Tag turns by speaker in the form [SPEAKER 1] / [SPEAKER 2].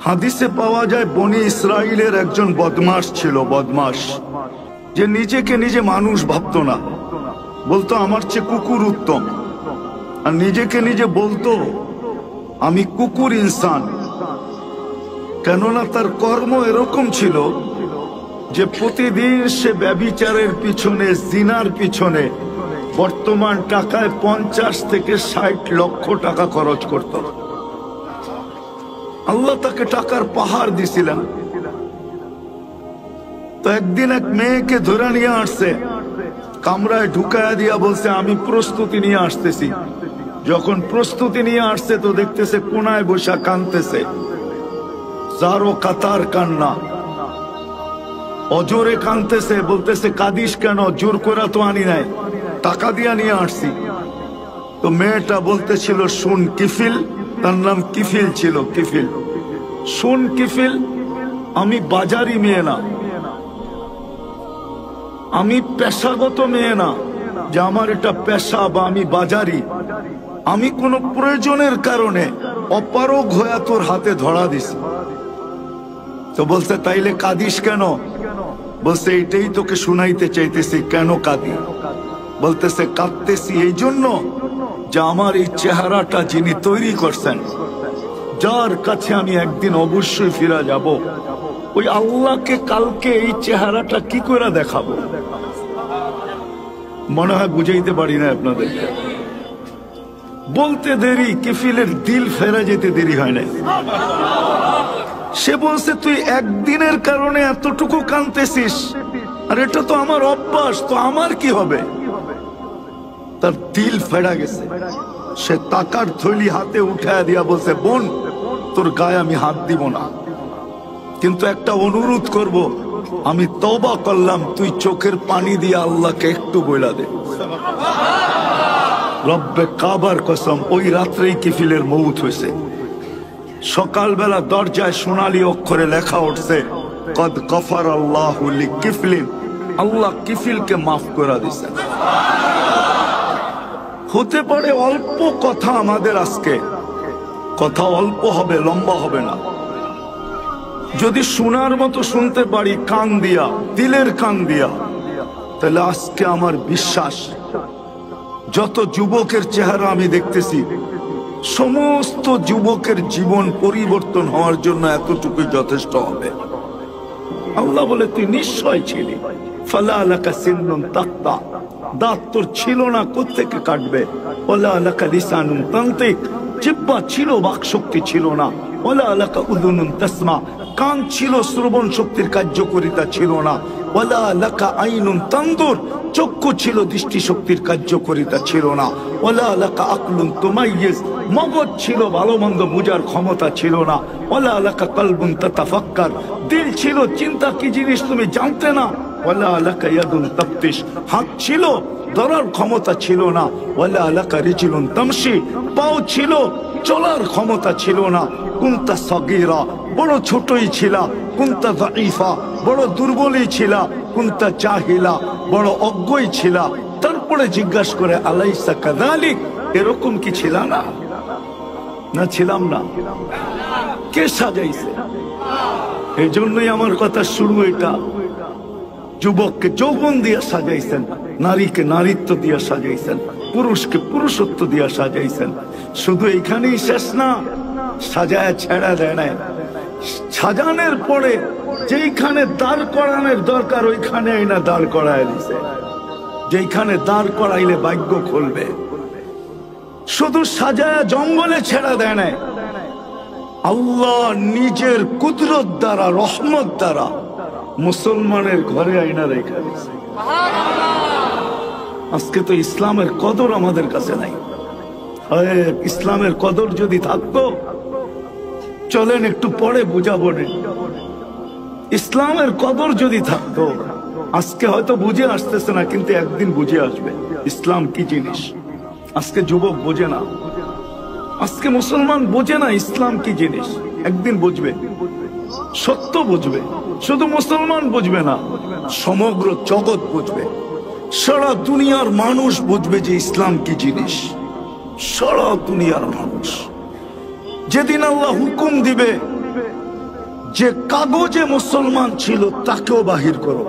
[SPEAKER 1] হাদিসে পাওয়া যায় বনি ইসরাইলের একজন বদমাশ ছিল, বদমাশ, যে নিজেকে নিজে মানুষ ভাবতো না, বলতো আমার চেয়ে কুকুর উত্তম, আর নিজেকে নিজে বলতো আমি কুকুর ইনসান। কেননা তার কর্ম এরকম ছিল যে প্রতিদিন সে ব্যভিচারের পিছনে, জিনার পিছনে বর্তমান টাকায় 50 থেকে 60 লক্ষ টাকা খরচ করত। আল্লাহ তাকে টাকার পাহাড় দিছিলেন। তো একদিন এক মেয়েকে ধরে নিয়ে আসছে, কামরায় ঢুকায়া দিয়া বলছে আমি প্রস্তুতি নিয়ে আসতেছি। যখন প্রস্তুতি নিয়ে আসছে তো দেখতেছে কোনায় বসা কাঁদতেছে, যারো কাতার কান্না, অজোরে কাঁদতেছে, বলতেছে কাঁদিস কেন? জোর করে তো আনি নাই, টাকা দিয়া নিয়ে আসছি। তো মেয়েটা বলতেছিল শুন কিফিল, তার নাম কিফিল ছিল, কিফিল, শুন কিফিল, আমি বাজারি মেয়ে না, আমি পেশাগত মেয়ে না যে আমার এটা পেশা বা আমি বাজারি। আমি কোনো প্রয়োজনের কারণে অপারগ হয়ে তোর হাতে ধরা দিছি। তো বলছে তাইলে কাঁদিস কেন? বলছে এইটাই তোকে শুনাইতে চাইতেছি, কেন কাঁদি? বলতেছে কাঁদতেছি এই জন্য যে আমার এই চেহারাটা যিনি তৈরি করছেন, যার কাছে আমি একদিন অবশ্যই ফিরে যাব, ওই আল্লাহকে কালকে এই চেহারাটা কি করে দেখাবো? মনে হয় বুঝাইতে পারি না আপনাদের। বলতে দেরি, কিফিলের দিল ফেরা যেতে দেরি হয় না। সে বলছে তুই একদিনের কারণে এতটুকু কাঁদতেছিস, আর এটা তো আমার অভ্যাস, তো আমার কি হবে? তার দিল ফেরা গেছে। সে টাকার থলি হাতে উঠায় দিয়া বলছে বোন, তোর গায়ে আমি হাত দিব না, কিন্তু একটা অনুরোধ করব, আমি তওবা করলাম, তুই চোখের পানি দিয়ে আল্লাহকে একটু বইলা দে। রব্বে কাবার কসম, ওই রাত্রেই কিফিলের মউত হয়েছে। সকালবেলা দরজায় সোনালী অক্ষরে লেখা উঠছে কদ গফার আল্লাহু লিকিফলিন, আল্লাহ কিফিলকে মাফ করে দিয়েছেন। হতে পারে অল্প কথা আমাদের আজকে, কথা অল্প হবে, লম্বা হবে না। যদি শোনার মতো শুনতে পারি কান দিয়া, দিলের কান দিয়া, তাহলে আজকে আমার বিশ্বাস যত যুবকের চেহারা আমি দেখতেছি, সমস্ত যুবকের জীবন পরিবর্তন হওয়ার জন্য এতটুকু যথেষ্ট হবে। আল্লাহ বলে তুই নিশ্চয় ছিলি, ফালা লাকা সিন্নুন তাক্তা, দাঁত তোর ছিল না, কোত্থেকে কাটবে? ওয়ালা লাকা লিসানুন তানতিক, জিহ্বা ছিল, বাক শক্তি ছিল না। ওয়ালা লাকা উযুনুন তাসমা, কান ছিল, শ্রবণ শক্তির কার্যকারিতা ছিল না। ওয়ালা লাকা আইনুন তানদুর, চক্ষু ছিল, দৃষ্টি শক্তির কার্যকারিতা ছিল না। ওয়ালা লাকা আকলুন তুমাইয়িজ, মগজ ছিল, ভালো মন্দ বুঝার ক্ষমতা ছিল না। ওয়ালা লাকা কলবুন তাতাফাক্কার, দিল ছিল, চিন্তা কি জিনিস তুমি জানতে না। ওয়ালা লাকা ইয়াদুন তাফতিশ, হাত ছিল, ধরার ক্ষমতা ছিল না। ওয়ালা লাকা রিজলুন তামশি, পাও ছিল, চলার ক্ষমতা ছিল না। কুনতা সগীরা, বড় ছোটই ছিলা। কুনতা যায়ীফা, বড় দুর্বলই ছিলা। কুনতা জাহিলা, বড় অজ্ঞই ছিলা। তারপরে জিজ্ঞাসা করে আলাইসা কাযালিক, এরকম কি ছিল না? না ছিলাম না। কে সাজাইছে? এই জন্যই আমার কথা শুরু এটা। যুবককে যৌবন দিয়ে সাজাইছেন, নারীকে নারীত্ব দিয়ে সাজাইছেন, পুরুষকে পুরুষত্ব দিয়ে সাজাইছেন। শুধু এইখানেই শেষ না, সাজায় ছেড়া দেয় না। সাজানোর পরে যেইখানে দাঁড় করানোর দরকার ওইখানে না দাঁড় করায় দিছে। যেইখানে দাঁড় করাইলে ভাগ্য খুলবে, শুধু সাজায় জঙ্গলে ছেড়া দেয় না। আল্লাহ নিজের কুদরত দ্বারা, রহমত দ্বারা মুসলমানের ঘরে আইনা রেখে দিয়েছে। আজকে তো ইসলামের কদর আমাদের কাছে নাই। ইসলামের কদর যদি থাকতো, চলেন একটু পরে বুঝাবো। ইসলামের কদর যদি থাকতো, আজকে হয়তো বুঝে আসতেছে না, কিন্তু একদিন বুঝে আসবে ইসলাম কি জিনিস। আজকে যুবক বোঝে না, আজকে মুসলমান বোঝে না ইসলাম কি জিনিস। একদিন বুঝবে, সত্য বুঝবে। শুধু মুসলমান বুঝবে না, সমগ্র জগৎ বুঝবে, সারা দুনিয়ার মানুষ বুঝবে যে ইসলাম কি জিনিস। সারা দুনিয়ার মানুষ যেদিন আল্লাহ হুকুম দিবে যে কাগজে মুসলমান ছিল তাকেও বাহির করো।